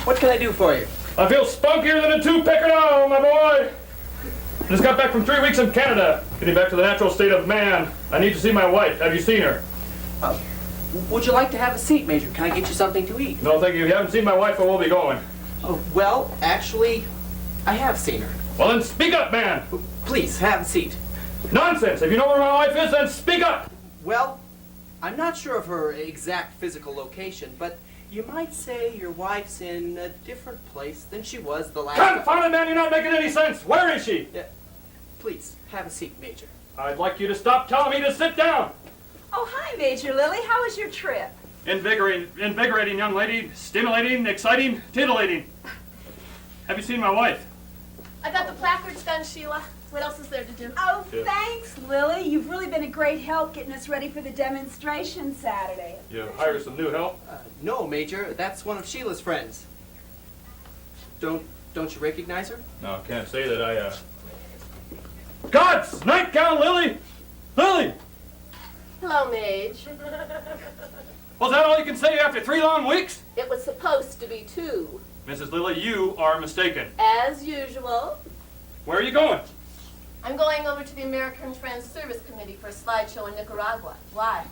What can I do for you? I feel spunkier than a two-picker now, my boy. I just got back from 3 weeks in Canada. Getting back to the natural state of man. I need to see my wife. Have you seen her? Would you like to have a seat, Major? Can I get you something to eat? No, thank you. If you haven't seen my wife, I will be going. Oh, well, actually, I have seen her. Well, then speak up, man. Please, have a seat. Nonsense. If you know where my wife is, then speak up. Well, I'm not sure of her exact physical location, but you might say your wife's in a different place than she was the last... Confound it, man. You're not making any sense. Where is she? Please, have a seat, Major. I'd like you to stop telling me to sit down. Oh, hi, Major Lily. How was your trip? Invigorating, young lady. Stimulating, exciting, titillating. Have you seen my wife? I got the placards done, Sheila. What else is there to do? Oh, thanks, Lily. You've really been a great help getting us ready for the demonstration Saturday. You hire some new help? No, Major. That's one of Sheila's friends. Don't you recognize her? No, I can't say that I, God's nightgown, Lily! Lily! Hello, Mage. Was that all you can say after 3 long weeks? It was supposed to be 2. Mrs. Lily, you are mistaken. As usual. Where are you going? I'm going over to the American Friends Service Committee for a slideshow in Nicaragua. Why?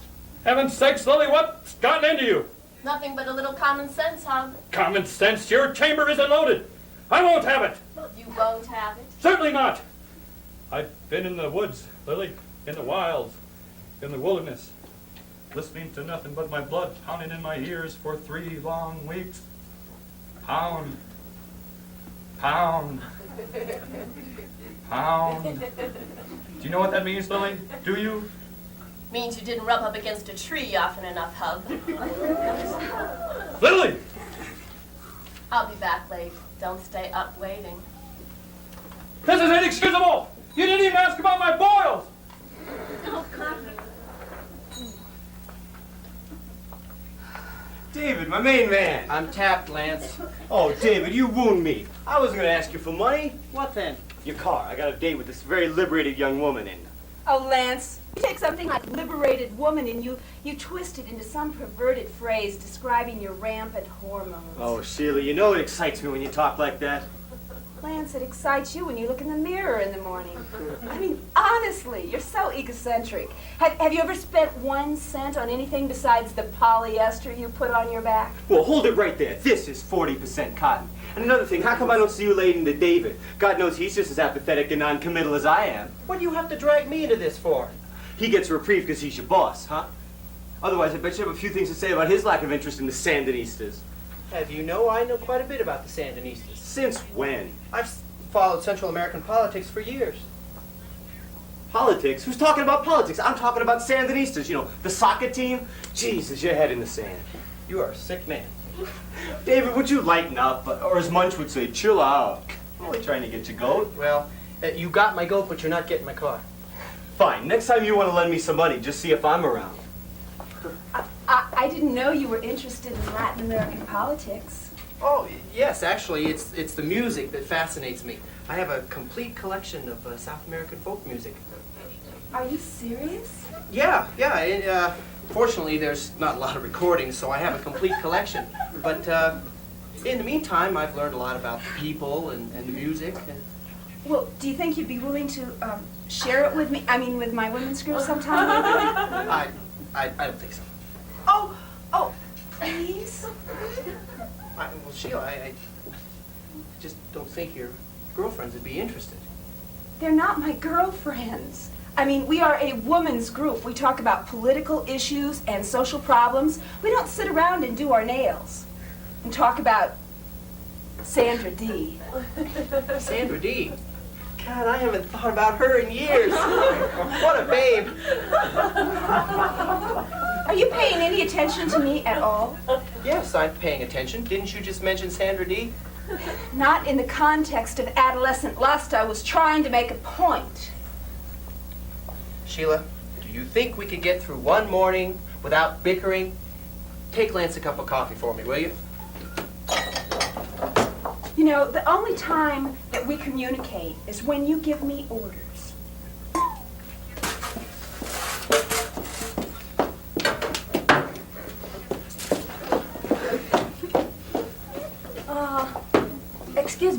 Heaven's sakes, Lily, what's gotten into you? Nothing but a little common sense, Hub. Common sense, your chamber isn't loaded. I won't have it. You won't have it. Certainly not. I've been in the woods, Lily, in the wilds, in the wilderness, listening to nothing but my blood pounding in my ears for 3 long weeks. Pound, pound, pound. Do you know what that means, Lily? Do you? Means you didn't rub up against a tree often enough, Hub. Lily! I'll be back late. Don't stay up waiting. This is inexcusable! You didn't even ask about my boils! Oh, God. David, my main man. I'm tapped, Lance. Oh, David, you wound me. I wasn't going to ask you for money. What then? Your car. I got a date with this very liberated young woman in. Oh, Lance, you take something like liberated woman and you twist it into some perverted phrase describing your rampant hormones. Oh, Sheila, you know it excites me when you talk like that. Lance, it excites you when you look in the mirror in the morning. I mean, honestly, you're so egocentric. Have you ever spent 1 cent on anything besides the polyester you put on your back? Well, hold it right there. This is 40% cotton. And another thing, how come I don't see you laid into David? God knows he's just as apathetic and non-committal as I am. What do you have to drag me into this for? He gets a reprieve because he's your boss, huh? Otherwise, I bet you have a few things to say about his lack of interest in the Sandinistas. Have you know, I know quite a bit about the Sandinistas. Since when? I've followed Central American politics for years. Politics? Who's talking about politics? I'm talking about Sandinistas, you know, the soccer team. Jesus, your head in the sand. You are a sick man. David, would you lighten up? Or as Munch would say, chill out. I'm only trying to get you goat. Well, you got my goat, but you're not getting my car. Fine, next time you want to lend me some money, just see if I'm around. I didn't know you were interested in Latin American politics. Oh, yes, actually, it's the music that fascinates me. I have a complete collection of South American folk music. Are you serious? Yeah. Fortunately, there's not a lot of recordings, so I have a complete collection. But in the meantime, I've learned a lot about the people and the music. Well, do you think you'd be willing to share it with me? I mean, with my women's group sometime? I don't think so. Oh, please? Well, Sheila, I just don't think your girlfriends would be interested. They're not my girlfriends. I mean, we are a women's group. We talk about political issues and social problems. We don't sit around and do our nails and talk about Sandra D. Sandra D. God, I haven't thought about her in years. What a babe. Are you paying any attention to me at all? Yes, I'm paying attention. Didn't you just mention Sandra D? Not in the context of adolescent lust. I was trying to make a point. Sheila, do you think we could get through one morning without bickering? Take Lance a cup of coffee for me, will you? You know, the only time that we communicate is when you give me orders.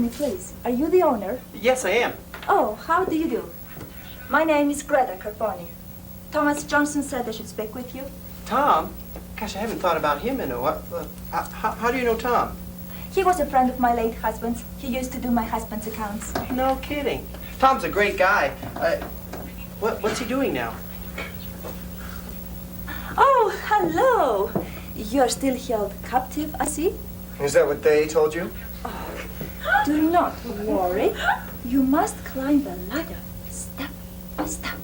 me, please. Are you the owner? Yes, I am. Oh, how do you do? My name is Greta Carponi. Thomas Johnson said I should speak with you. Tom? Gosh, I haven't thought about him in a while. How do you know Tom? He was a friend of my late husband's. He used to do my husband's accounts. No kidding. Tom's a great guy. What's he doing now? Oh, hello. You're still held captive, I see. Is that what they told you? Do not worry. You must climb the ladder step by step.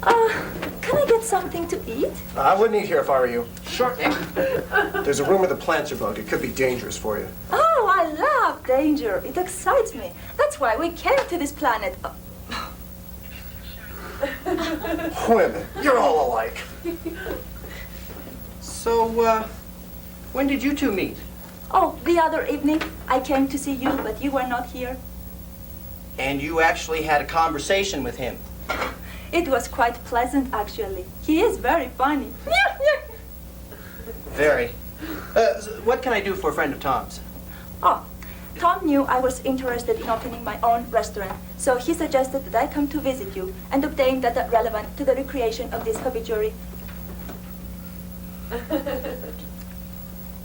Can I get something to eat? I wouldn't eat here if I were you. Shortneck. There's a rumor the plants are bugged. It could be dangerous for you. Oh, I love danger. It excites me. That's why we came to this planet. Women, you're all alike. So, when did you two meet? Oh, the other evening I came to see you, but you were not here. And you actually had a conversation with him. It was quite pleasant, actually. He is very funny. Very. What can I do for a friend of Tom's? Oh, Tom knew I was interested in opening my own restaurant, so he suggested that I come to visit you and obtain data relevant to the recreation of this habituary.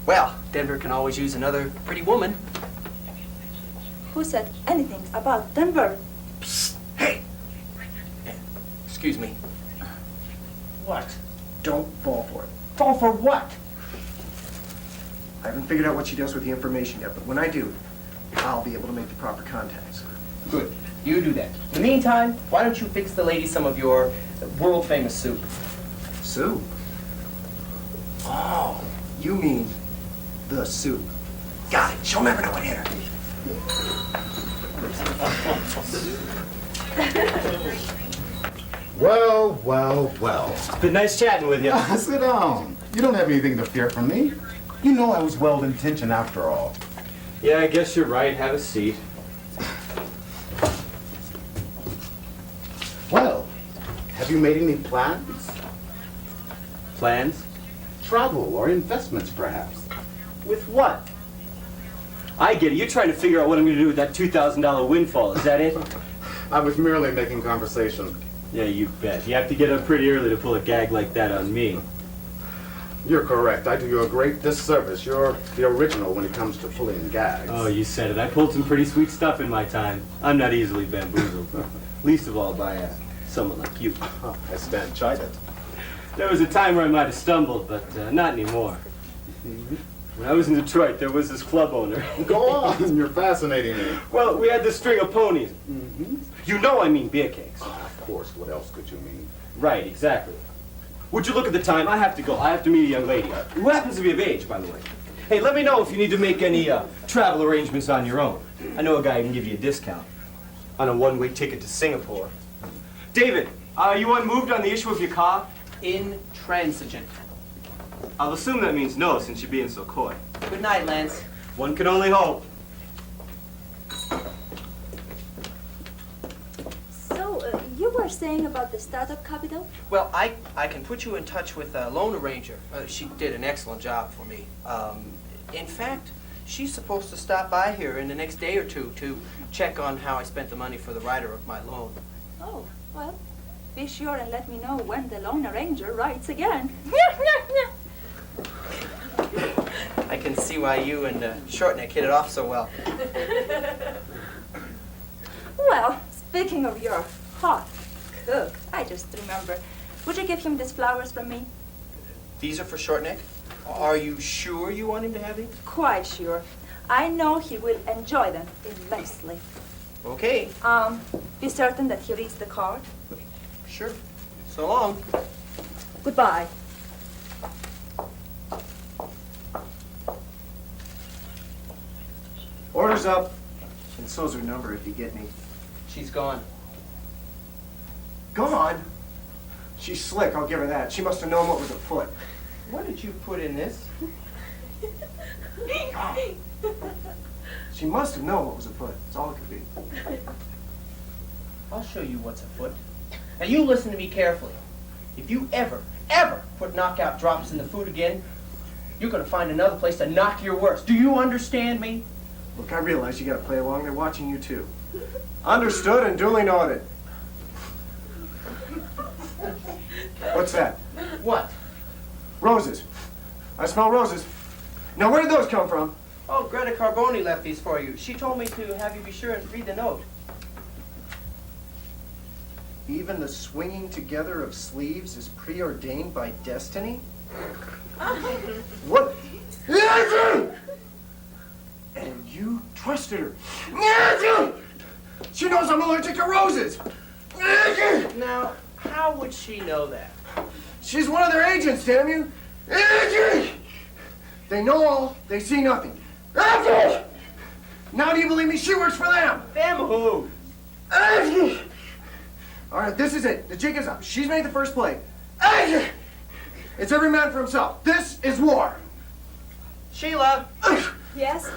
Well, Denver can always use another pretty woman. Who said anything about Denver? Psst, hey! Excuse me. What? Don't fall for it. Fall for what? I haven't figured out what she does with the information yet, but when I do, I'll be able to make the proper contacts. Good. You do that. In the meantime, why don't you fix the lady some of your world-famous soup? Soup? Oh, you mean the soup. Got it. She'll never know what hit her. Well, well, well. It's been nice chatting with you. Sit down. You don't have anything to fear from me. You know I was well-intentioned after all. Yeah, I guess you're right. Have a seat. Well, have you made any plans? Plans? Travel or investments, perhaps? With what? I get it. You're trying to figure out what I'm going to do with that $2,000 windfall. Is that it? I was merely making conversation. Yeah, you bet. You have to get up pretty early to pull a gag like that on me. You're correct. I do you a great disservice. You're the original when it comes to pulling gags. Oh, you said it. I pulled some pretty sweet stuff in my time. I'm not easily bamboozled. Least of all by someone like you. I stand chided. There was a time where I might have stumbled, but not anymore. When I was in Detroit, there was this club owner. Go on. You're fascinating me. Well, we had this string of ponies. You know I mean beer cakes. Of course. What else could you mean? Right, exactly. Would you look at the time? I have to go. I have to meet a young lady. Who happens to be of age, by the way. Hey, let me know if you need to make any travel arrangements on your own. I know a guy who can give you a discount on a one-way ticket to Singapore. David, you unmoved on the issue of your car? Intransigent. I'll assume that means no, since you're being so coy. Good night, Lance. One can only hope. So, you were saying about the startup capital? Well, I can put you in touch with a loan arranger. She did an excellent job for me. In fact, she's supposed to stop by here in the next day or two to check on how I spent the money for the writer of my loan. Oh, well, be sure and let me know when the loan arranger writes again. I can see why you and Shortneck hit it off so well. Well, speaking of your hot cook, I just remember. Would you give him these flowers from me? These are for Shortneck? Are you sure you want him to have these? Quite sure. I know he will enjoy them immensely. Okay, Be certain that he reads the card. sure. So long. Goodbye. Order's up. And so's her number if you get me. She's gone. Gone? She's slick, I'll give her that. She must have known what was afoot. What did you put in this? She must have known what was afoot. That's all it could be. I'll show you what's afoot. Now you listen to me carefully. If you ever put knockout drops in the food again, you're going to find another place to knock your worst. Do you understand me? Look, I realize you gotta play along. They're watching you too. Understood and duly noted. What's that? What? Roses. I smell roses. Now, where did those come from? Oh, Greta Carboni left these for you. She told me to have you be sure and read the note. Even the swinging together of sleeves is preordained by destiny? What? And you trusted her. She knows I'm allergic to roses. Now, how would she know that? She's one of their agents, damn you. They know all, they see nothing. Now do you believe me? She works for them. Them who? All right, this is it. The jig is up. She's made the first play. It's every man for himself. This is war. Sheila! Yes?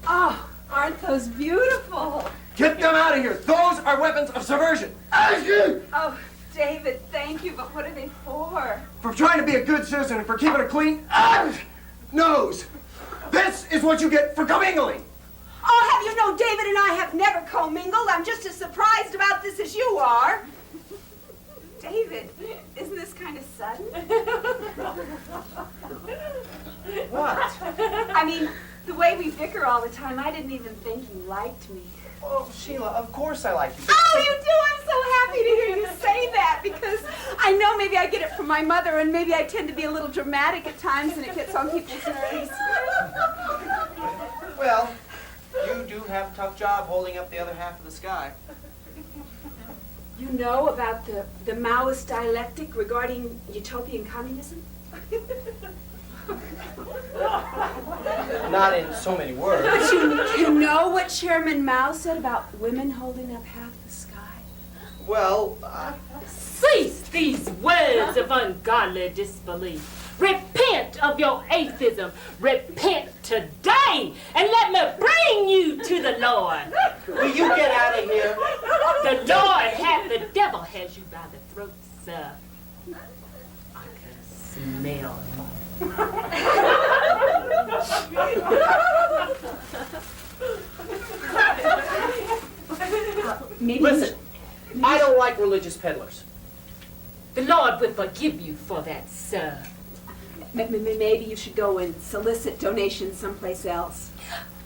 Oh, aren't those beautiful? Get them out of here. Those are weapons of subversion. Oh, David, thank you, but what are they for? For trying to be a good citizen and for keeping a clean nose. This is what you get for commingling. Oh, have you know David and I have never commingled? I'm just as surprised about this as you are. David, isn't this kind of sudden? What? I mean, the way we bicker all the time, I didn't even think you liked me. Oh, Sheila, of course I like you. Oh, you do? I'm so happy to hear you say that because I know maybe I get it from my mother and maybe I tend to be a little dramatic at times and it gets on people's nerves. Well, you do have a tough job holding up the other half of the sky. You know about the Maoist dialectic regarding utopian communism? Not in so many words. But you know what Chairman Mao said about women holding up half the sky? Well, Cease these words of ungodly disbelief. Repent of your atheism. Repent today and let me bring you to the Lord. will you get out of here? The Lord the devil has you by the throat, sir. I can smell him. Maybe Listen, I don't like religious peddlers. The Lord will forgive you for that, sir. maybe you should go and solicit donations someplace else.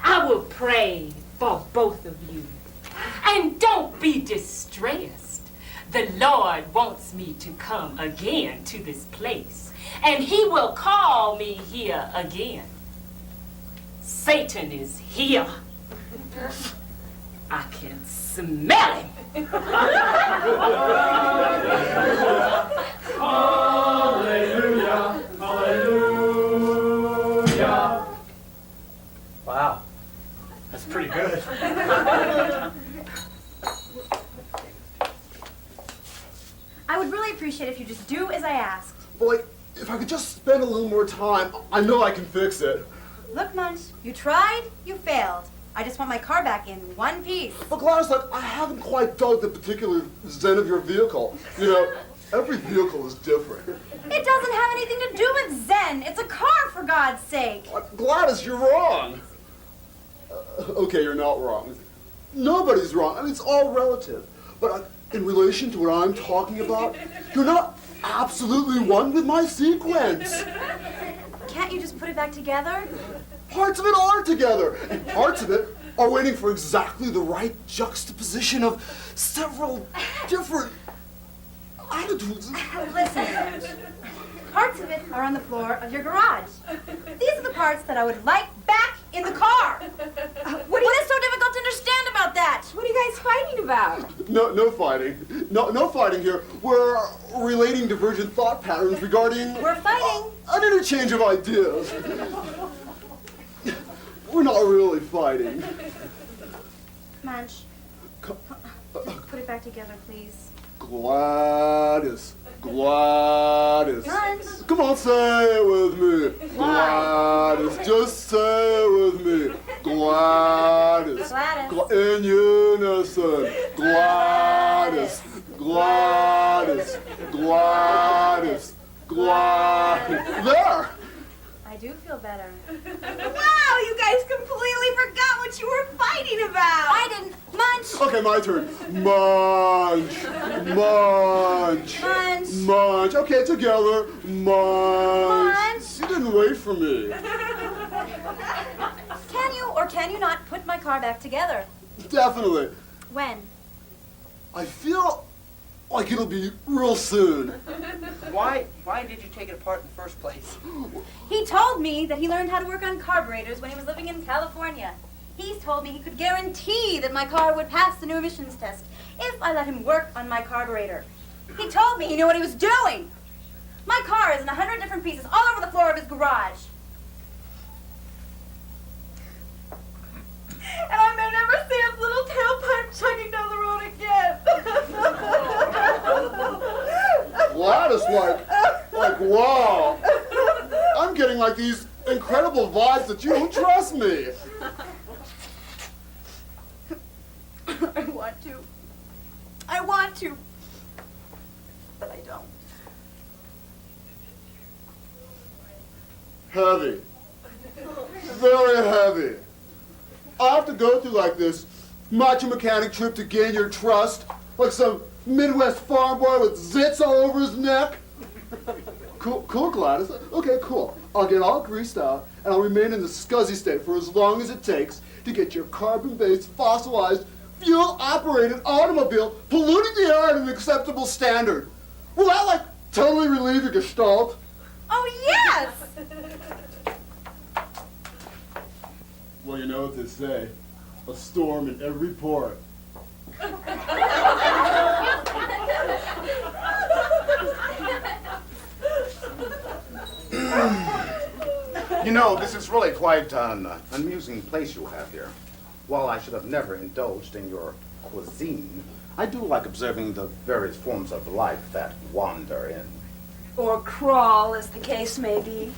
I will pray for both of you. And don't be distressed. The Lord wants me to come again to this place, and he will call me here again. Satan is here. I can smell him. Hallelujah, hallelujah. Wow, that's pretty good. I would really appreciate if you just do as I asked. Boy, if I could just spend a little more time, I know I can fix it. Look, Munch, you tried, you failed. I just want my car back in one piece. But Gladys, I haven't quite dug the particular zen of your vehicle. You know, every vehicle is different. It doesn't have anything to do with Zen. It's a car, for God's sake. Gladys, you're wrong. Okay, you're not wrong. Nobody's wrong. I mean, it's all relative. But in relation to what I'm talking about, you're not absolutely one with my sequence. Can't you just put it back together? Parts of it are together, and parts of it are waiting for exactly the right juxtaposition of several different attitudes. Listen, Munch. Parts of it are on the floor of your garage. These are the parts that I would like back in the car. What is so difficult to understand about that? What are you guys fighting about? No fighting. No fighting here. We're relating divergent thought patterns regarding... We're fighting. An interchange of ideas. We're not really fighting. Munch, put it back together, please. Gladys. Gladys. Munch. Come on, say it with me. Gladys. Just say it with me. Gladys. Gladys. In unison. Gladys. Gladys. Gladys. Gladys. There. I do feel better. Wow, you guys completely forgot what you were Okay, my turn. Munch. Munch. Munch. Munch. Okay, together. Munch. Munch. You didn't wait for me. Can you or can you not put my car back together? Definitely. When? I feel like it'll be real soon. Why did you take it apart in the first place? He told me that he learned how to work on carburetors when he was living in California. He's told me he could guarantee that my car would pass the new emissions test if I let him work on my carburetor. He told me he knew what he was doing. My car is in 100 different pieces all over the floor of his garage. And I may never see his little tailpipe chugging down the road again. Gladys, like, wow. I'm getting like these incredible vibes that you don't trust me. I want to, but I don't. Heavy. Very heavy. I have to go through like this macho mechanic trip to gain your trust, like some Midwest farm boy with zits all over his neck. Cool, Gladys. Okay, cool. I'll get all greased out, and I'll remain in the scuzzy state for as long as it takes to get your carbon-based, fossilized, fuel-operated automobile polluting the air at an acceptable standard. Will that, like, totally relieve your gestalt? Oh, yes! Well, you know what they say. A storm in every port. You know, this is really quite an amusing place you have here. While I should have never indulged in your cuisine, I do like observing the various forms of life that wander in. Or crawl, as the case may be.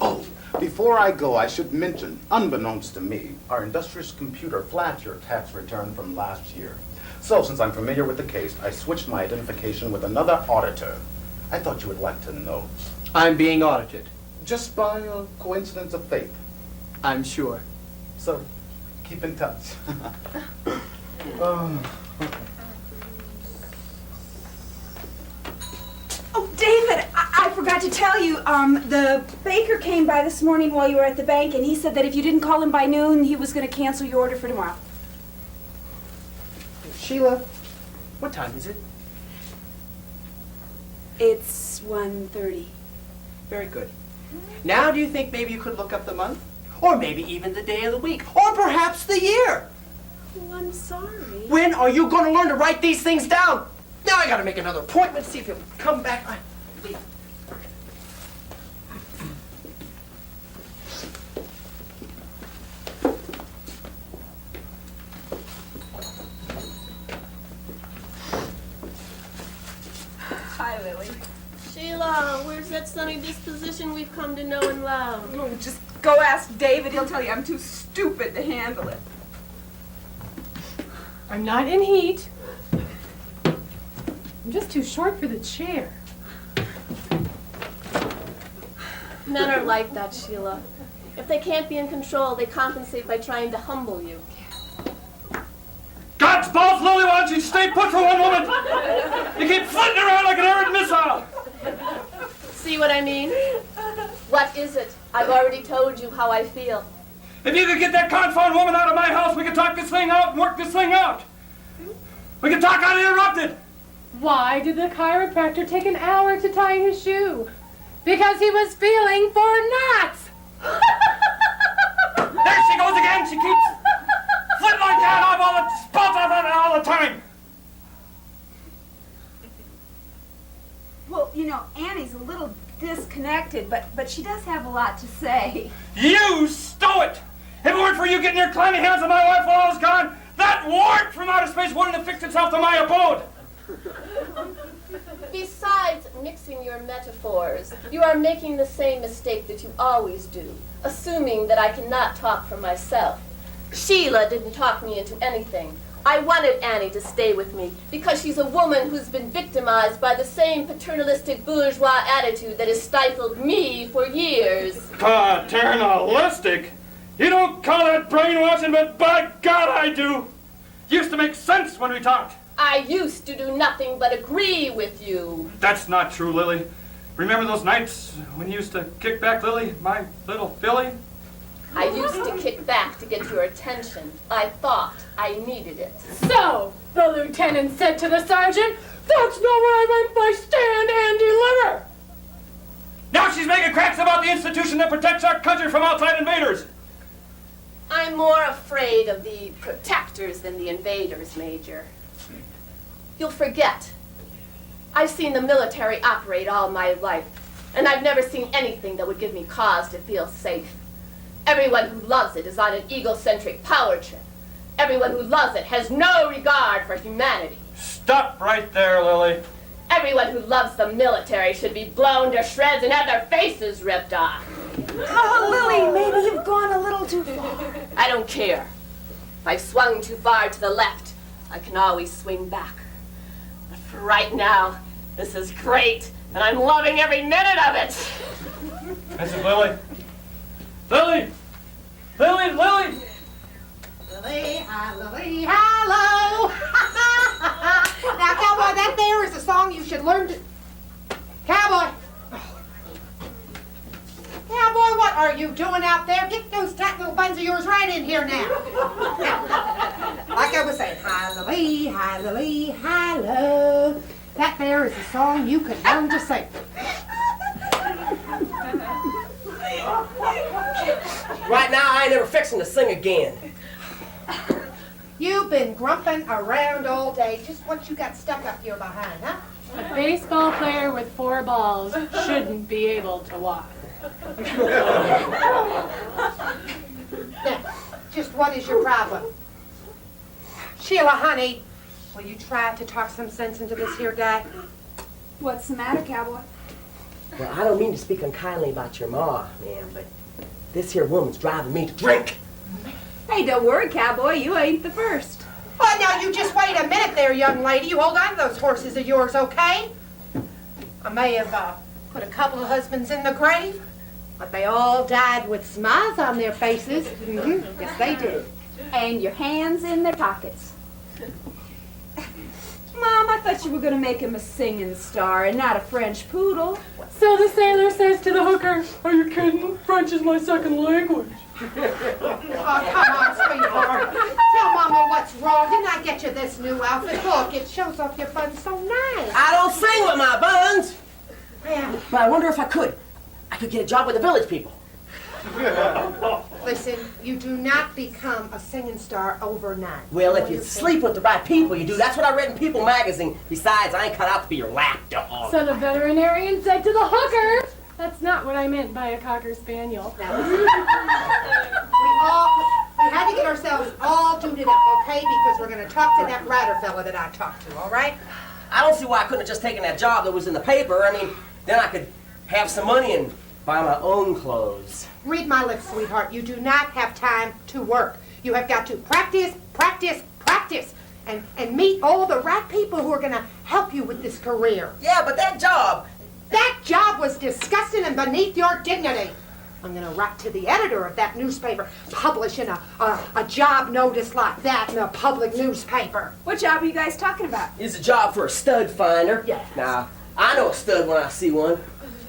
Oh, before I go, I should mention, unbeknownst to me, our industrious computer flagged your tax return from last year. So, since I'm familiar with the case, I switched my identification with another auditor. I thought you would like to know. I'm being audited. Just by a coincidence of fate. I'm sure. So, keep in touch. Oh, David, I forgot to tell you, the baker came by this morning while you were at the bank, and he said that if you didn't call him by noon, he was going to cancel your order for tomorrow. Sheila, what time is it? It's 1:30. Very good. Now do you think maybe you could look up the month? Or maybe even the day of the week? Or perhaps the year? Oh, I'm sorry. When are you going to learn to write these things down? Now I got to make another appointment, see if he'll come back. Hi, Lily. Sheila, where's that sunny disposition we've come to know and love? Oh, just go ask David. He'll tell you I'm too stupid to handle it. I'm not in heat. I'm just too short for the chair. Men are like that, Sheila. If they can't be in control, they compensate by trying to humble you. God's balls, Lily, why don't you stay put for one moment? You keep flitting around like an errant missile. See what I mean? What is it? I've already told you how I feel. If you could get that confound woman out of my house, we could talk this thing out and work this thing out. We could talk uninterrupted. Why did the chiropractor take an hour to tie his shoe? Because he was feeling for knots. There she goes again. She keeps flitting like that all the time. Well, you know, Annie's a little disconnected, but she does have a lot to say. You stow it! If it weren't for you getting your clammy hands on my wife while I was gone, that warp from outer space wouldn't have fixed itself to my abode. Besides mixing your metaphors, you are making the same mistake that you always do, assuming that I cannot talk for myself. Sheila didn't talk me into anything. I wanted Annie to stay with me because she's a woman who's been victimized by the same paternalistic bourgeois attitude that has stifled me for years. Paternalistic? You don't call that brainwashing, but by God I do. used to make sense when we talked. I used to do nothing but agree with you. That's not true, Lily. Remember those nights when you used to kick back, Lily, my little filly? I used to kick back to get your attention. I thought I needed it. So, the lieutenant said to the sergeant, "That's not what I meant by stand and deliver." Now she's making cracks about the institution that protects our country from outside invaders. I'm more afraid of the protectors than the invaders, Major. You'll forget. I've seen the military operate all my life, and I've never seen anything that would give me cause to feel safe. Everyone who loves it is on an egocentric power trip. Everyone who loves it has no regard for humanity. Stop right there, Lily. Everyone who loves the military should be blown to shreds and have their faces ripped off. Oh, Lily, maybe you've gone a little too far. I don't care. If I've swung too far to the left, I can always swing back. But for right now, this is great, and I'm loving every minute of it. Mrs. Lily. Lily! Lily! Lily! Lily, hello! Now, Cowboy, that there is a song you should learn to... Cowboy! Cowboy, what are you doing out there? Get those tight little buns of yours right in here now. Like I was saying, hi, Lily, hello. That there is a song you could learn to sing. Right now, I ain't never fixing to sing again. You've been grumping around all day. Just what you got stuck up here behind, huh? A baseball player with 4 balls shouldn't be able to walk. Now, just what is your problem? Sheila, honey, will you try to talk some sense into this here guy? What's the matter, Cowboy? Well, I don't mean to speak unkindly about your ma, ma'am, but this here woman's driving me to drink. Hey, don't worry, Cowboy. You ain't the first. Oh, now you just wait a minute there, young lady. You hold on to those horses of yours, okay? I may have put a couple of husbands in the grave, but they all died with smiles on their faces. Mm-hmm. Yes, they did. And your hands in their pockets. Mom, I thought you were going to make him a singing star and not a French poodle. So the sailor says to the hooker, "Are you kidding? French is my second language." Oh, come on, sweetheart. Tell Mama what's wrong. Didn't I get you this new outfit? Look, it shows off your buns so nice. I don't sing with my buns, Yeah. but I wonder if I could get a job with the village people. Listen, you do not become a singing star overnight. Well, if you sleep with the right people, you do. That's what I read in People magazine. Besides, I ain't cut out to be your lapdog. So the veterinarian said to the hooker, "That's not what I meant by a Cocker Spaniel." We had to get ourselves all tooted up, okay? Because we're going to talk to that writer fella that I talked to, all right? I don't see why I couldn't have just taken that job that was in the paper. I mean, then I could have some money and buy my own clothes. Read my lips, sweetheart. You do not have time to work. You have got to practice, practice, practice, and meet all the right people who are going to help you with this career. Yeah, but that job was disgusting and beneath your dignity. I'm going to write to the editor of that newspaper, publishing a job notice like that in a public newspaper. What job are you guys talking about? is a job for a stud finder. Yes. Now, I know a stud when I see one.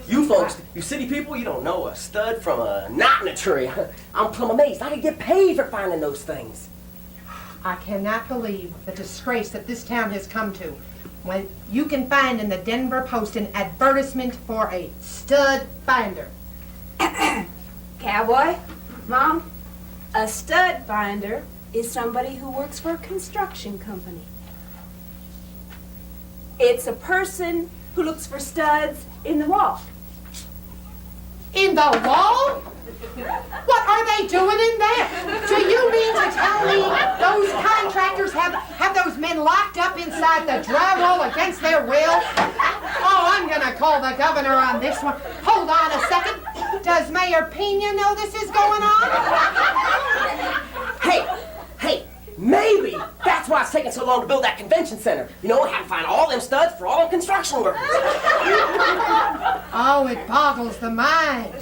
You folks, you city people, you don't know a stud from a knot in a tree. I'm plumb amazed. I could get paid for finding those things. I cannot believe the disgrace that this town has come to when you can find in the Denver Post an advertisement for a stud finder. Cowboy, Mom, a stud finder is somebody who works for a construction company. It's a person who looks for studs in the wall. In the wall? What are they doing in there? Do you mean to tell me those contractors have those men locked up inside the drywall against their will? Oh, I'm gonna call the governor on this one. Hold on a second. Does Mayor Pena know this is going on? Hey, maybe that's why it's taking so long to build that convention center. You know, I had to find all them studs for all them construction workers. Oh, it boggles the mind.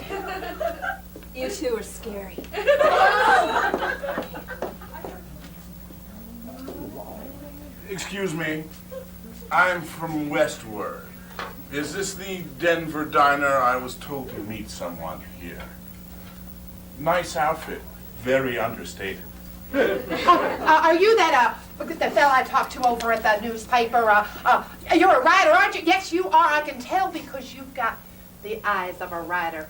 You two are scary. Excuse me. I'm from Westword. Is this the Denver diner? I was told to meet someone here. Nice outfit. Very understated. Are you the fella I talked to over at the newspaper? You're a writer, aren't you? Yes, you are. I can tell because you've got the eyes of a writer.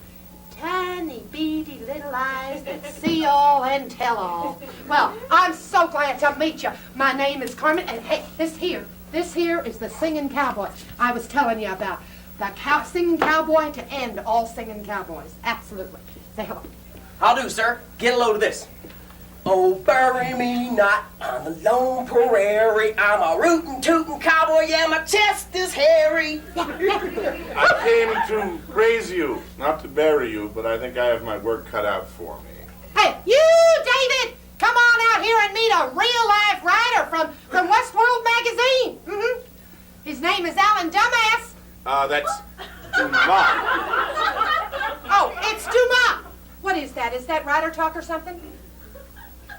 Tiny, beady little eyes that see all and tell all. Well, I'm so glad to meet you. My name is Carmen, and hey, this here is the singing cowboy I was telling you about. The singing cowboy to end all singing cowboys. Absolutely. Say hello. How do, sir? Get a load of this. Oh, bury me not on the lone prairie. I'm a rootin' tootin' cowboy, yeah, my chest is hairy. I came to praise you, not to bury you, but I think I have my work cut out for me. Hey, you, David! Come on out here and meet a real-life writer from Westworld magazine. Mm-hmm. His name is Alan Dumas. That's Dumas. Oh, it's Dumas. What is that? Is that writer talk or something?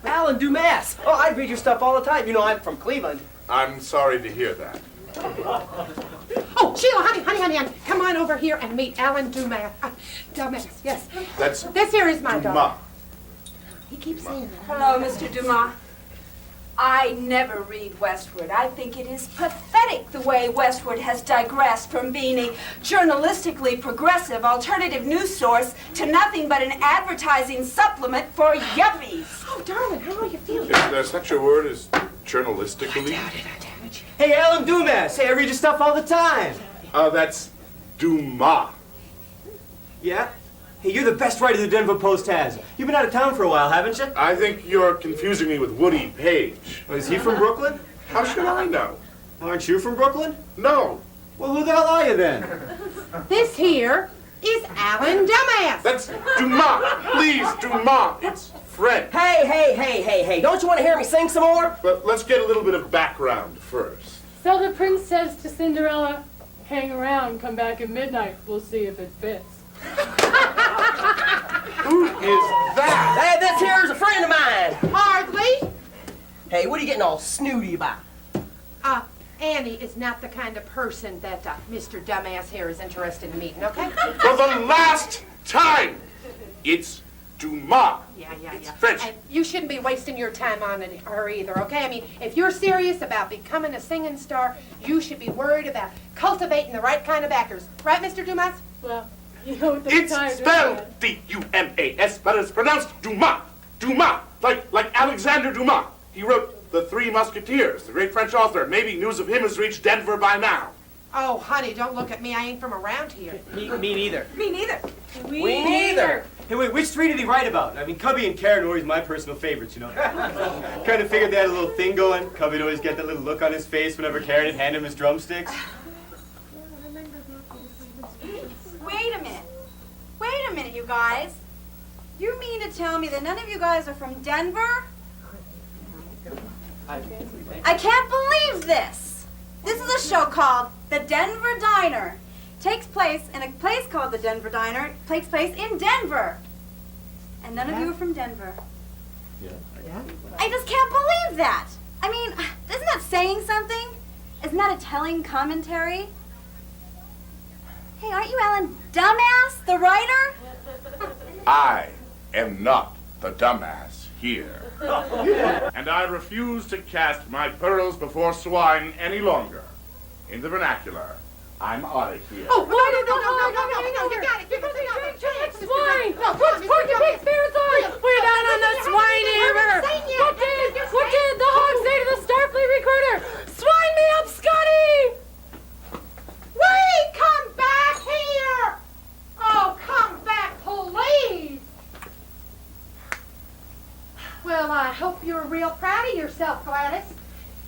Alan Dumas. Oh, I read your stuff all the time. You know, I'm from Cleveland. I'm sorry to hear that. Oh, Sheila, honey, come on over here and meet Alan Dumas. Dumas, yes. This here is my dog. He keeps saying that. Hello, Mr. Dumas. I never read Westword. I think it is pathetic the way Westword has digressed from being a journalistically progressive alternative news source to nothing but an advertising supplement for yuppies. Oh, darling, how are you feeling? Is there such a word as journalistically? I doubt it. Hey, Alan Dumas. Hey, I read your stuff all the time. That's Dumas. Yeah? Hey, you're the best writer the Denver Post has. You've been out of town for a while, haven't you? I think you're confusing me with Woody Page. Oh, is he from Brooklyn? How should I know? Aren't you from Brooklyn? No. Well, who the hell are you then? This here is Alan Dumas. That's Dumas. Please, Dumas. It's French. Hey, don't you want to hear me sing some more? But let's get a little bit of background first. So the prince says to Cinderella, hang around, come back at midnight, we'll see if it fits. Who is that? Hey, this here is a friend of mine. Hardly. Hey, what are you getting all snooty about? Annie is not the kind of person that Mr. Dumbass here is interested in meeting, okay? For the last time, it's Dumas. Yeah. It's French. And you shouldn't be wasting your time on her either, okay? I mean, if you're serious about becoming a singing star, you should be worried about cultivating the right kind of backers. Right, Mr. Dumas? Well, you know what the It's time spelled D-U-M-A-S, but it's pronounced Dumas. Dumas, like Alexander Dumas. He wrote The Three Musketeers, the great French author. Maybe news of him has reached Denver by now. Oh, honey, don't look at me. I ain't from around here. Me neither. Me neither. We neither. Hey, wait, which street did he write about? I mean, Cubby and Karen are always my personal favorites, you know. Kind of figured they had a little thing going. Cubby'd always get that little look on his face whenever Karen would hand him his drumsticks. Wait a minute, you guys. You mean to tell me that none of you guys are from Denver? I can't believe this. This is a show called The Denver Diner. Takes place in a place called The Denver Diner. Takes place in Denver. And none of you are from Denver. Yeah. I just can't believe that. I mean, isn't that saying something? Isn't that a telling commentary? Hey, aren't you Alan Dumbass, the writer? I am not the dumbass here. And I refuse to cast my pearls before swine any longer. In the vernacular, I'm out of here. Oh, no, you got it. You're going to drink Swine! What's Porky Pig's parents on? We're down on the swine river. What did the hog say to the Starfleet recruiter? Swine me up, Scotty! Wait, come back here! Oh, come back, please! Well, I hope you're real proud of yourself, Gladys.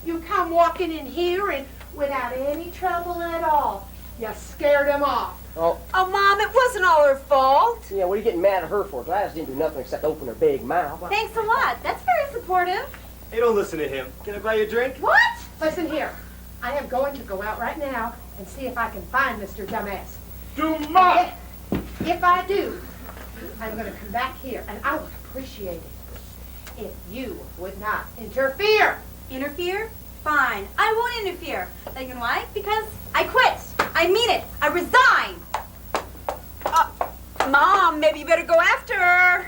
You come walking in here and without any trouble at all. You scared him off. Oh, Mom, it wasn't all her fault. yeah, what are you getting mad at her for? Gladys didn't do nothing except open her big mouth. Thanks a lot. That's very supportive. Hey, don't listen to him. Can I buy you a drink? What? Listen here. I am going to go out right now and see if I can find Mr. Dumbass. Dumas! If I do, I'm going to come back here, and I would appreciate it if you would not interfere. Interfere? Fine. I won't interfere. You know why? Because I quit. I mean it. I resign. Mom, maybe you better go after her.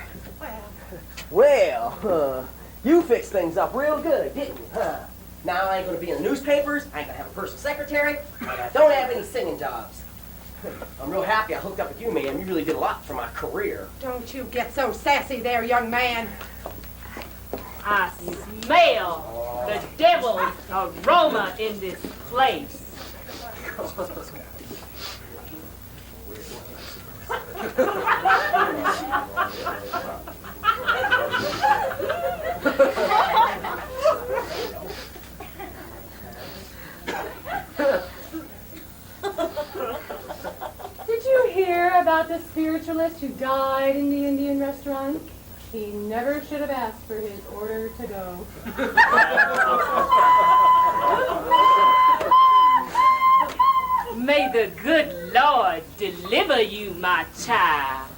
Well, you fixed things up real good, didn't you, huh? Now I ain't gonna be in the newspapers, I ain't gonna have a personal secretary, and I don't have any singing jobs. I'm real happy I hooked up with you, ma'am. You really did a lot for my career. Don't you get so sassy there, young man. I smell the devil's aroma in this place. Did you hear about the spiritualist who died in the Indian restaurant? He never should have asked for his order to go. May the good Lord deliver you, my child.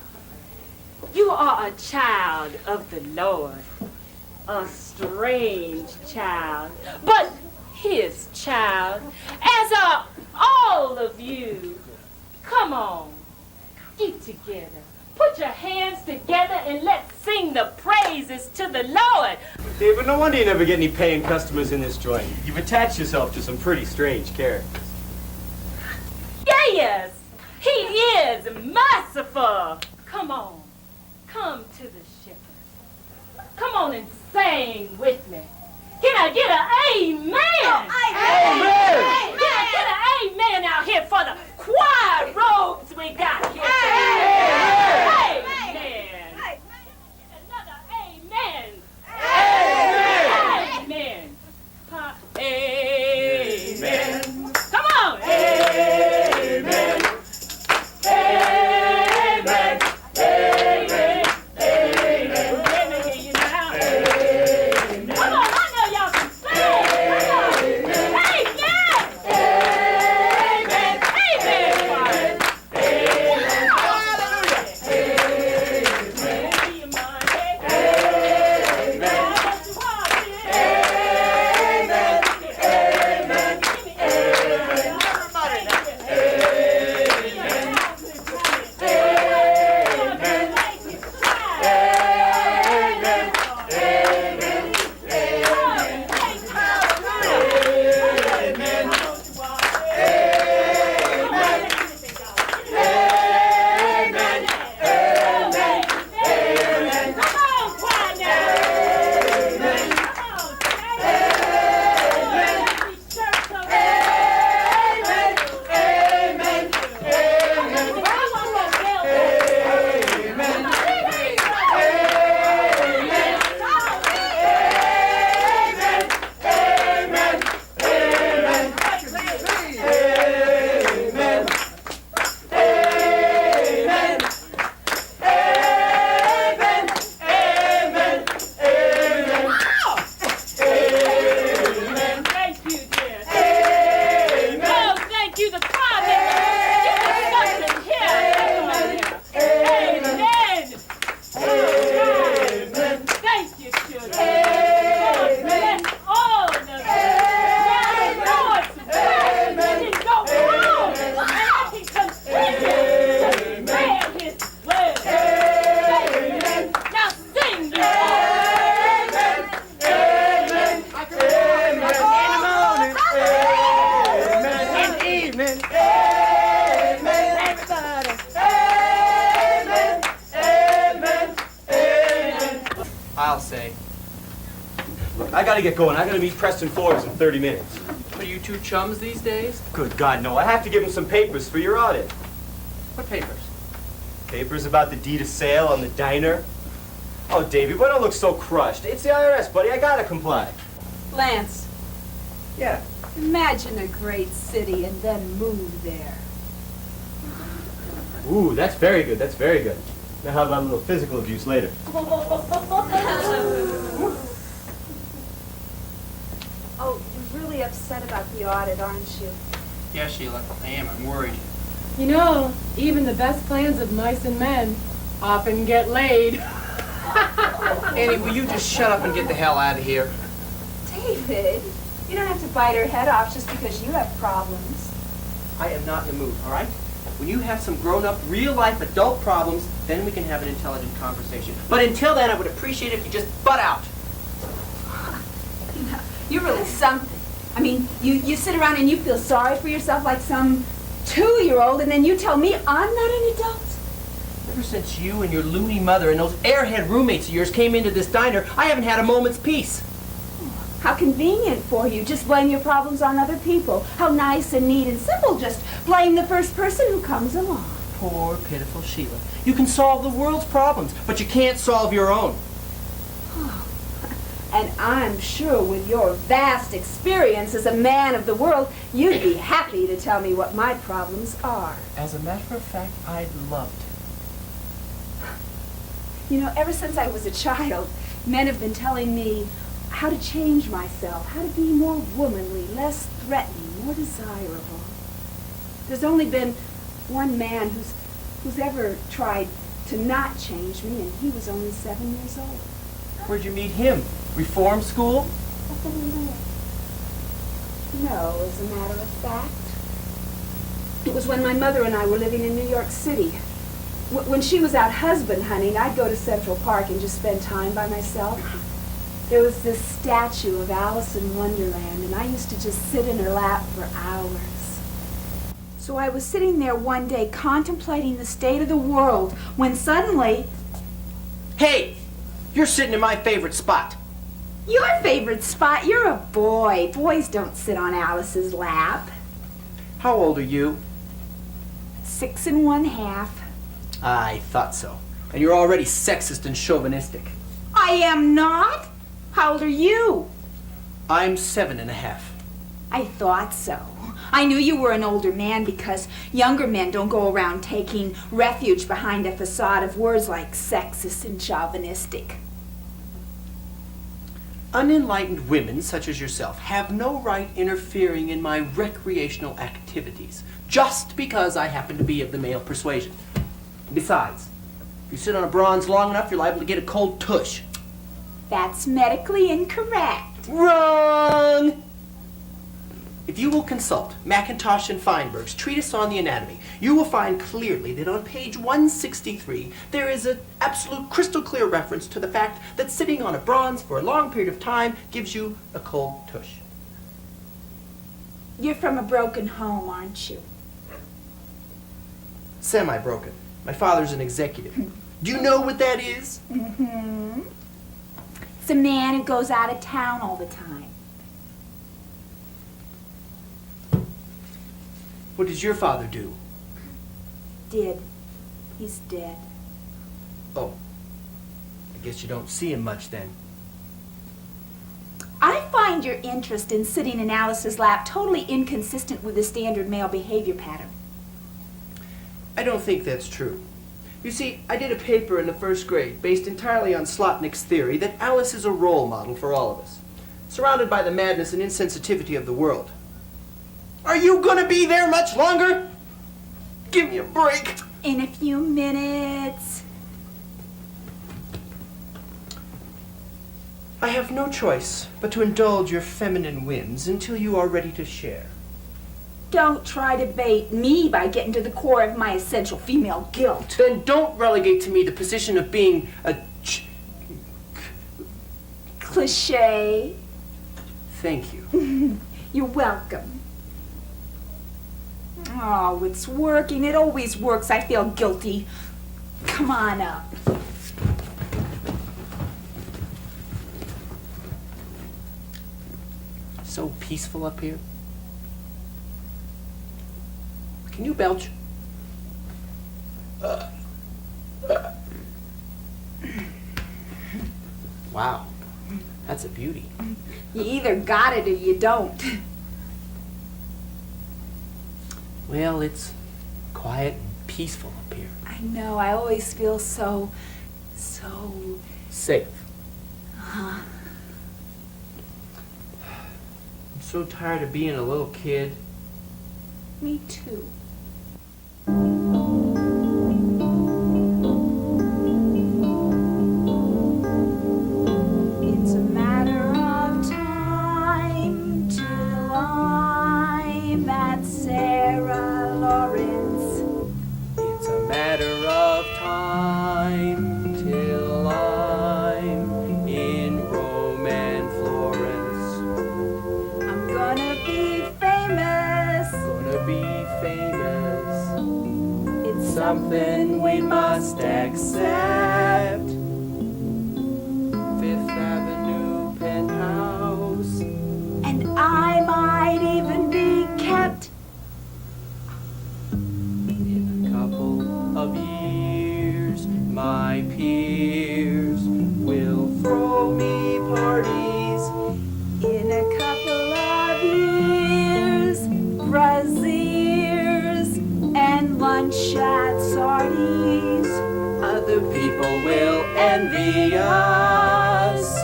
You are a child of the Lord, a strange child, but his child, as are all of you. Come on, get together. Put your hands together and let's sing the praises to the Lord. David, no wonder you never get any paying customers in this joint. You've attached yourself to some pretty strange characters. Yes, he is merciful. Come on, come to the shepherd. Come on and sing with me. Can I get an amen? Amen! Can I get an amen out here for the choir robes we got here today? Amen. Another amen. Amen. Amen. Amen. Come on. Amen. Amen. Amen. Amen. Let me hear you now. Amen. Come on, I know y'all can sing. Amen. Amen. Amen. Amen. Hallelujah. Amen. I'll say. Look, I gotta get going. I gotta meet Preston Forbes in 30 minutes. Are you two chums these days? Good God, no. I have to give him some papers for your audit. What papers? Papers about the deed of sale on the diner. Oh, Davey, why don't look so crushed? It's the IRS, buddy. I gotta comply. Lance, Yeah. imagine a great city and then move there. Ooh, that's very good. That's very good. Now how about a little physical abuse later? Oh, you're really upset about the audit, aren't you? Yeah, Sheila, I am. I'm worried. You know, even the best plans of mice and men often get laid. Annie, will you just shut up and get the hell out of here? David, You don't have to bite her head off just because you have problems. I am not in the mood, all right? When you have some grown-up, real-life adult problems, then we can have an intelligent conversation. But until then, I would appreciate it if you just butt out. You're really something. I mean, you sit around and you feel sorry for yourself like some 2-year-old, and then you tell me I'm not an adult? Ever since you and your loony mother and those airhead roommates of yours came into this diner, I haven't had a moment's peace. How convenient for you. Just blame your problems on other people. How nice and neat and simple. Just blame the first person who comes along. Poor, pitiful Sheila. You can solve the world's problems, but you can't solve your own. And I'm sure with your vast experience as a man of the world, you'd be happy to tell me what my problems are. As a matter of fact, I'd love to. You know, ever since I was a child, men have been telling me how to change myself, how to be more womanly, less threatening, more desirable. There's only been one man who's ever tried to not change me, and he was only 7 years old. Where'd you meet him? Reform school? No, as a matter of fact. It was when my mother and I were living in New York City. When she was out husband hunting, I'd go to Central Park and just spend time by myself. There was this statue of Alice in Wonderland, and I used to just sit in her lap for hours. So I was sitting there one day contemplating the state of the world when suddenly... Hey! You're sitting in my favorite spot. Your favorite spot? You're a boy. Boys don't sit on Alice's lap. How old are you? 6 1/2. I thought so. And you're already sexist and chauvinistic. I am not. How old are you? I'm 7 1/2. I thought so. I knew you were an older man because younger men don't go around taking refuge behind a facade of words like sexist and chauvinistic. Unenlightened women such as yourself have no right interfering in my recreational activities just because I happen to be of the male persuasion. Besides, if you sit on a bronze long enough, you're liable to get a cold tush. That's medically incorrect. Wrong! If you will consult Mackintosh and Feinberg's Treatise on the Anatomy, you will find clearly that on page 163 there is an absolute crystal clear reference to the fact that sitting on a bronze for a long period of time gives you a cold tush. You're from a broken home, aren't you? Semi-broken. My father's an executive. Do you know what that is? Mm-hmm. It's a man who goes out of town all the time. What does your father do? Did. He's dead. Oh. I guess you don't see him much then. I find your interest in sitting in Alice's lap totally inconsistent with the standard male behavior pattern. I don't think that's true. You see, I did a paper in the 1st grade based entirely on Shortneck's theory that Alice is a role model for all of us, surrounded by the madness and insensitivity of the world. Are you gonna be there much longer? Give me a break. In a few minutes. I have no choice but to indulge your feminine whims until you are ready to share. Don't try to bait me by getting to the core of my essential female guilt. Then don't relegate to me the position of being a cliché. Thank you. You're welcome. Oh, it's working. It always works. I feel guilty. Come on up. So peaceful up here. Can you belch? Wow, that's a beauty. You either got it or you don't. Well, it's quiet and peaceful up here. I know. I always feel so Safe. Uh-huh. I'm so tired of being a little kid. Me too. It's a matter of time to Sarah Lawrence. It's a matter of time till I'm in Rome and Florence. I'm gonna be famous. Gonna be famous. It's something we must accept. Fifth Avenue penthouse. And I might even be kept. In a couple of years, my peers will throw me parties. In a couple of years, braziers and lunch at Sardi's. Other people will envy us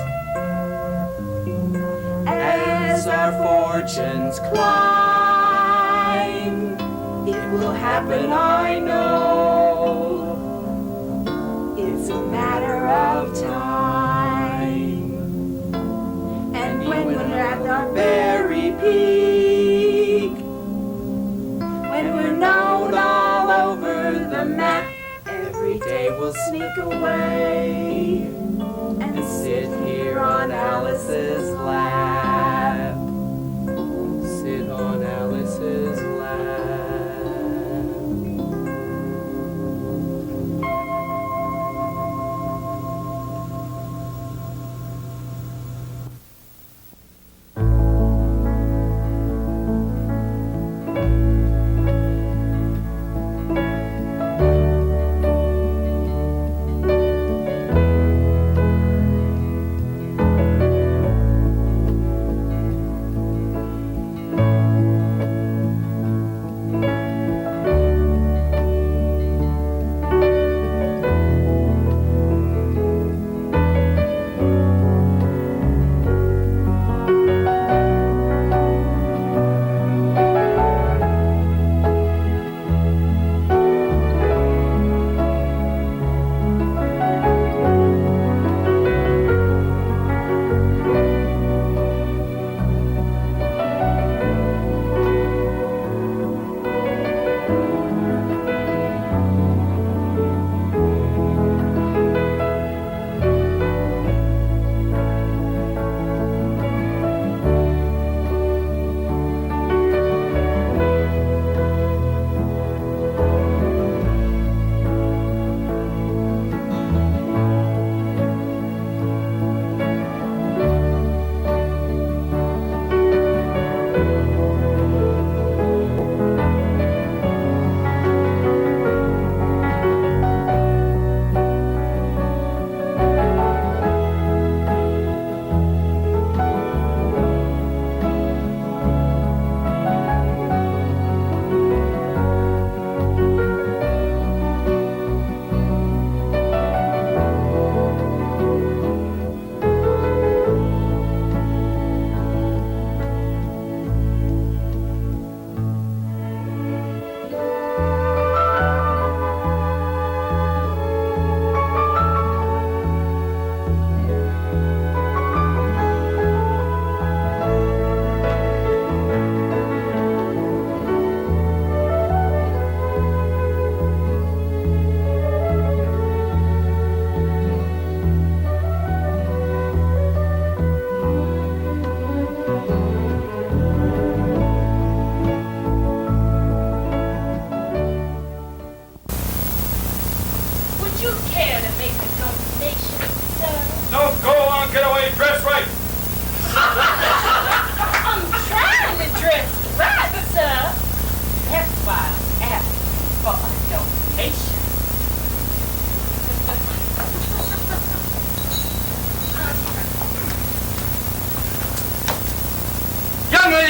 as our fortunes climb. It will happen, I know. It's a matter of time. And when we're at our very peak, when we're known all over the map, every day we'll sneak away and sit here on Alice's lap. Sit on Alice's lap.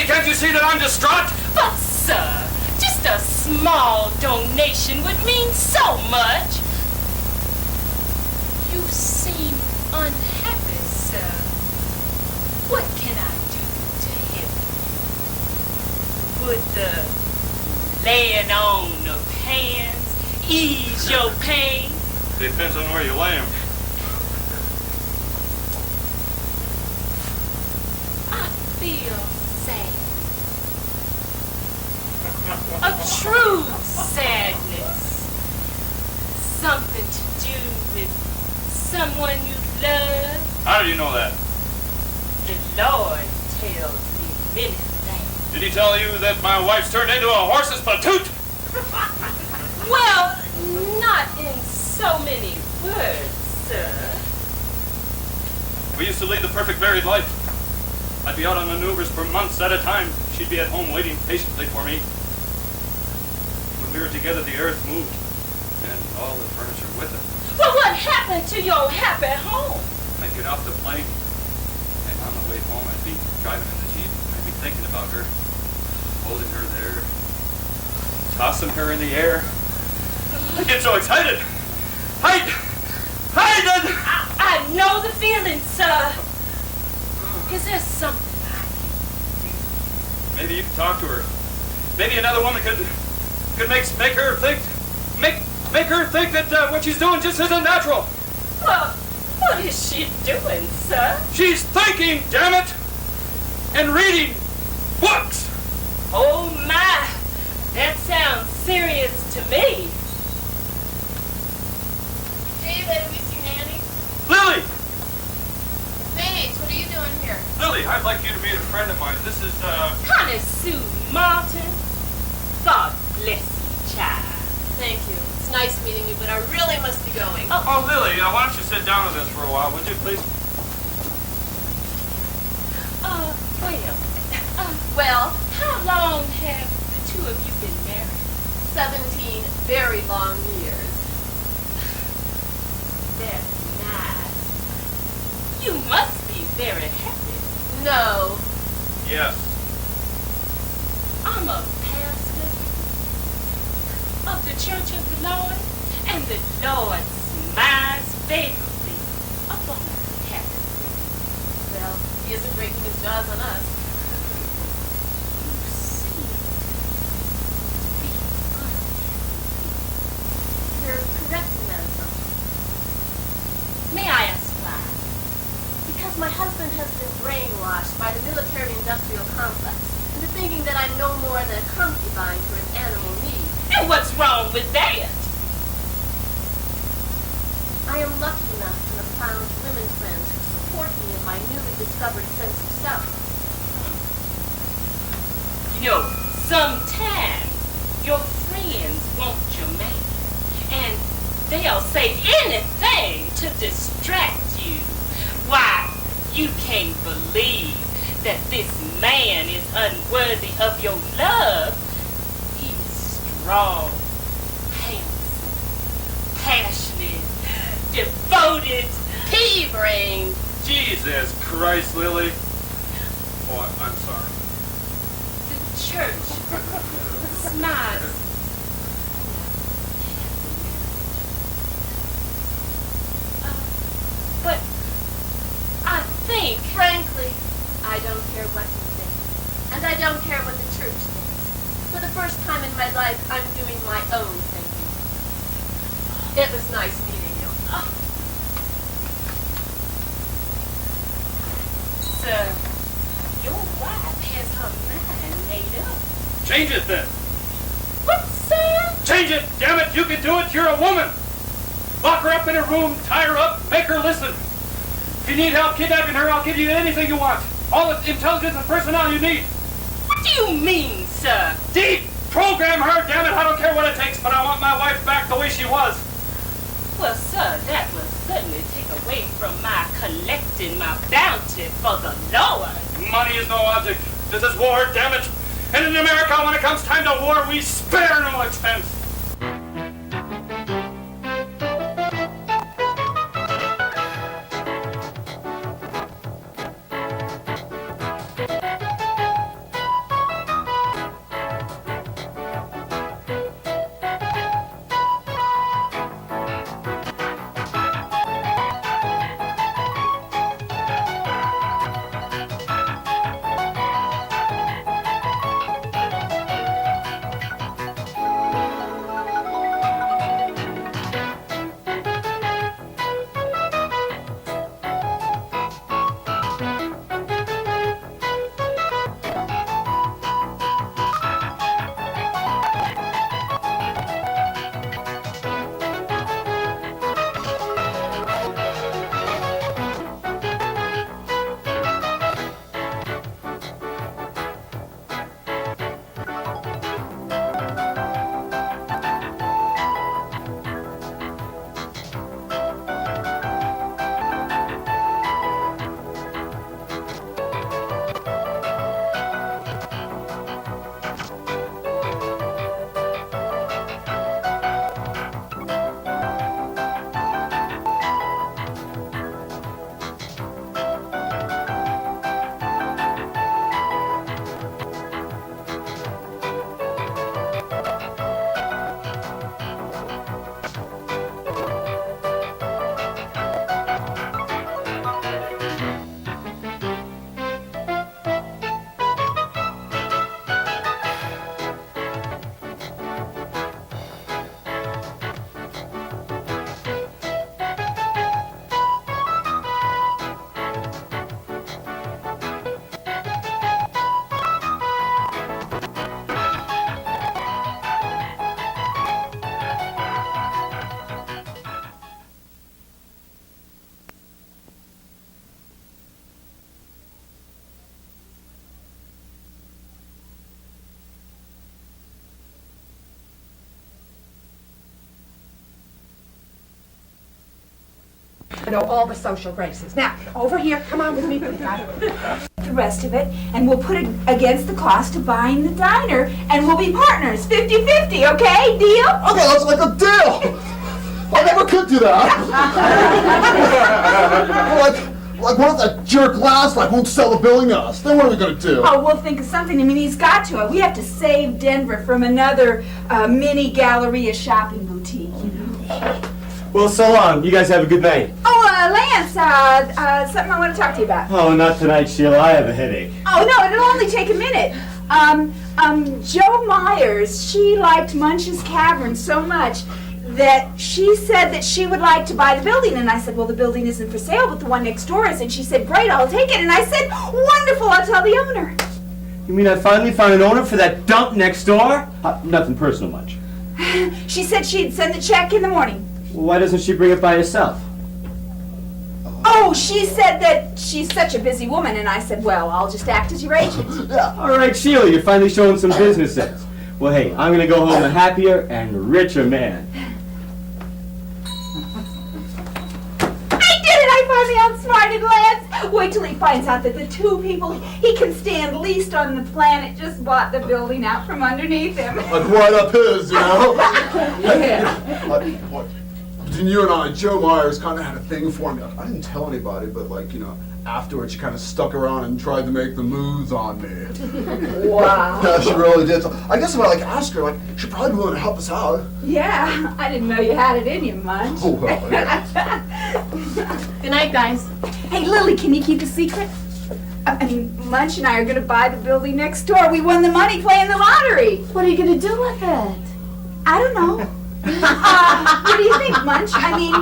Can't you see that I'm distraught? But, sir, just a small donation would mean so much. You seem unhappy, sir. What can I do to help you? Would the laying on of hands ease your pain? Depends on where you lay 'em. I feel sad. A true sadness. Something to do with someone you love. How did you know that? The Lord tells me many things. Did he tell you that my wife's turned into a horse's platoot? Well, not in so many words, sir. We used to lead the perfect married life. I'd be out on maneuvers for months at a time. She'd be at home waiting patiently for me. When we were together, the earth moved, and all the furniture with it. Well, what happened to your happy home? I'd get off the plane, and on the way home, I'd be driving in the Jeep. I'd be thinking about her, holding her there, tossing her in the air. I'd get so excited. I know the feeling, sir. Is there something I can do? Maybe you can talk to her. Maybe another woman could make her think that what she's doing just isn't natural. Well, what is she doing, sir? She's thinking, damn it, and reading books. Oh my, that sounds serious to me. David, have you seen Annie? Lily! Paige, what are you doing here? Lily, I'd like you to meet a friend of mine. This is, Connie Sue Martin. God bless you, child. Thank you. It's nice meeting you, but I really must be going. Oh, Lily, why don't you sit down with us for a while, would you, please? Well, how long have the two of you been married? 17 very long years. That's nice. You must be very happy. No. Yes. I'm a pastor of the Church of the Lord, and the Lord smiles favorably upon us happy. Well, he isn't breaking his jaws on us. You seem to be unhappy. You're correct in that assumption. May I ask why? Because my husband has been brainwashed by the military-industrial complex into thinking that I'm no more than a concubine for his animal needs. And what's wrong with that? I am lucky enough to have found women friends who support me in my newly discovered sense of self. You know, sometimes your friends want your man, and they'll say anything to distract you. Why, you can't believe that this man is unworthy of your love. He's strong, handsome, passionate, devoted, pea-brained. Jesus Christ, Lily. Oh, I'm sorry. The church smiles. But I think... Frankly, I don't care what you think. And I don't care what the church thinks. For the first time in my life, I'm doing my own thinking. It was nice meeting you. Sir, your wife has her mind made up. Change it then. What, sir? Change it, damn it, you can do it, you're a woman. Lock her up in a room, tie her up, make her listen. If you need help kidnapping her, I'll give you anything you want. All the intelligence and personnel you need. What do you mean, sir? Deprogram her, damn it, I don't care what it takes, but I want my wife back the way she was. Well, sir, that will certainly take away from my collecting my bounty for the Lord. Money is no object. This is war, damn it. And in America, when it comes time to war, we spare no expense. to know all the social graces. Now, over here, come on with me, pretty guy. The rest of it, and we'll put it against the cost of buying the diner, and we'll be partners, 50-50, okay? Deal? Okay, that's like a deal. I never could do that. like what if that jerk last won't sell the building us? Then what are we gonna do? Oh, we'll think of something. I mean, he's got to. We have to save Denver from another mini Galleria shopping boutique, you know? Well, so long. You guys have a good night. Oh, Lance, something I want to talk to you about. Oh, not tonight, Sheila. I have a headache. Oh, no, it'll only take a minute. Joe Myers, she liked Munch's Cavern so much that she said that she would like to buy the building. And I said, well, the building isn't for sale, but the one next door is. And she said, great, I'll take it. And I said, wonderful, I'll tell the owner. You mean I finally found an owner for that dump next door? Nothing personal much. She said she'd send the check in the morning. Well, why doesn't she bring it by herself? Oh, she said that she's such a busy woman, and I said, well, I'll just act as your agent. Yeah. All right, Sheila, you're finally showing some business sense. Well, hey, I'm gonna go home a happier and richer man. I finally outsmarted Lance. Wait till he finds out that the two people he can stand least on the planet just bought the building out from underneath him. Like right up his, you know? Yeah. Between you and I, Joe Myers kind of had a thing for me. I didn't tell anybody, but afterwards she kind of stuck around and tried to make the moves on me. Wow. Yeah, she really did. So I guess if I ask her, she'd probably be willing to help us out. Yeah, I didn't know you had it in you, Munch. Oh, well, yeah. Good night, guys. Hey, Lily, can you keep a secret? I mean, Munch and I are going to buy the building next door. We won the money playing the lottery. What are you going to do with it? I don't know. What do you think, Munch? I mean,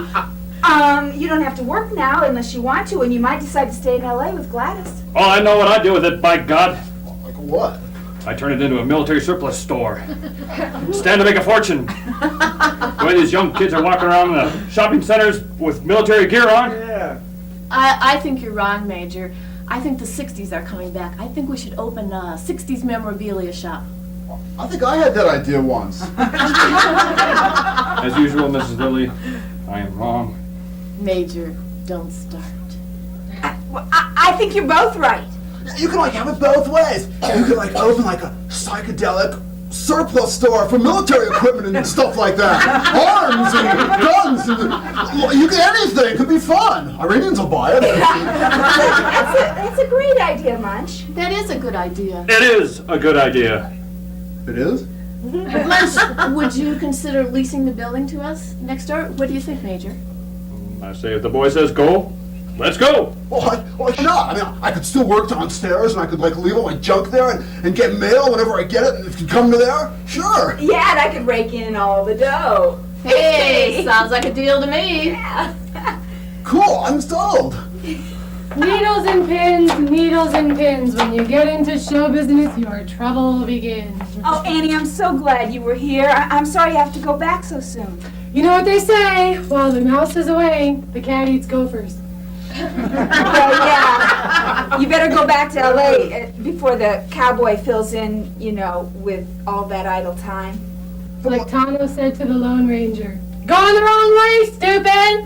you don't have to work now unless you want to, and you might decide to stay in L.A. with Gladys. Oh, I know what I'd do with it, by God. Like what? I turn it into a military surplus store. Stand to make a fortune. The way these young kids are walking around the shopping centers with military gear on. Yeah. I think you're wrong, Major. I think the 60s are coming back. I think we should open a 60s memorabilia shop. I think I had that idea once. As usual, Mrs. Lilly, I am wrong. Major, don't start. I think you're both right. You can have it both ways. You can open a psychedelic surplus store for military equipment and stuff like that. Arms and guns and you can anything. Could be fun. Iranians will buy it. That's a great idea, Munch. That is a good idea. It is a good idea. It is? Munch, would you consider leasing the building to us next door? What do you think, Major? I say if the boy says go, let's go. Well, no. I mean, I could still work downstairs, and I could leave all my junk there and get mail whenever I get it, and if you come to there, sure. Yeah, and I could rake in all the dough. Hey, sounds like a deal to me. Yeah. Cool, I'm sold. Needles and pins, when you get into show business, your trouble begins. Oh, Annie, I'm so glad you were here. I'm sorry you have to go back so soon. You know what they say, while the mouse is away, the cat eats gophers. Well, yeah. You better go back to L.A. Before the Cowboy fills in, with all that idle time. Like Tano said to the Lone Ranger, going the wrong way, stupid!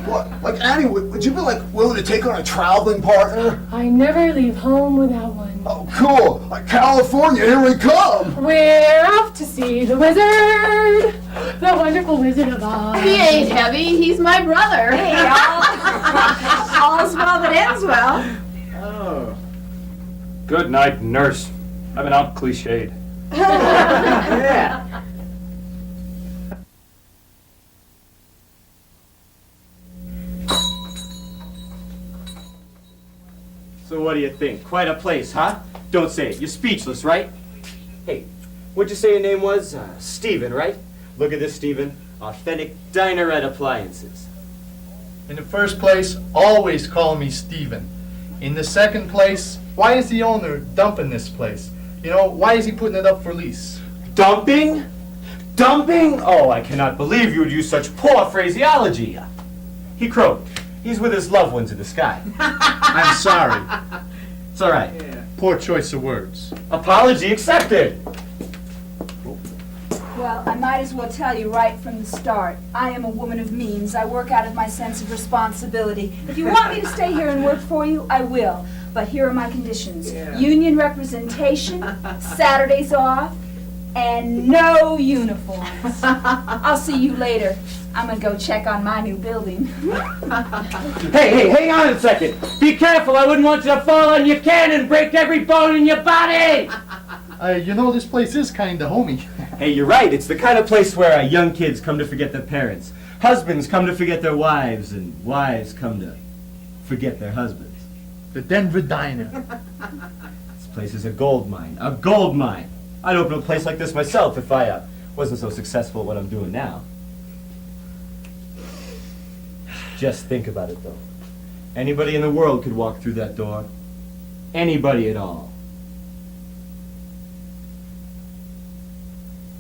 What? Annie, would you be willing to take on a traveling partner? I never leave home without one. Oh, cool. California, here we come. We're off to see the wizard, the wonderful Wizard of Oz. He ain't heavy, he's my brother. Hey, all's well that ends well. Oh. Good night, nurse. I've been out cliched. Yeah. So what do you think? Quite a place, huh? Don't say it. You're speechless, right? Hey, what'd you say your name was? Steven, right? Look at this, Steven. Authentic Dineret appliances. In the first place, always call me Steven. In the second place, why is the owner dumping this place? Why is he putting it up for lease? Dumping? Dumping? Oh, I cannot believe you would use such poor phraseology. He croaked. He's with his loved ones in the sky. I'm sorry. It's all right. Poor choice of words. Apology accepted. Well, I might as well tell you right from the start. I am a woman of means. I work out of my sense of responsibility. If you want me to stay here and work for you, I will. But here are my conditions. Union representation, Saturdays off, and no uniforms. I'll see you later. I'm gonna go check on my new building. Hey, hang on a second. Be careful, I wouldn't want you to fall on your cannon and break every bone in your body! You know, this place is kinda homey. Hey, you're right. It's the kind of place where young kids come to forget their parents. Husbands come to forget their wives, and wives come to forget their husbands. The Denver Diner. This place is a gold mine. A gold mine! I'd open a place like this myself if I wasn't so successful at what I'm doing now. Just think about it, though. Anybody in the world could walk through that door. Anybody at all.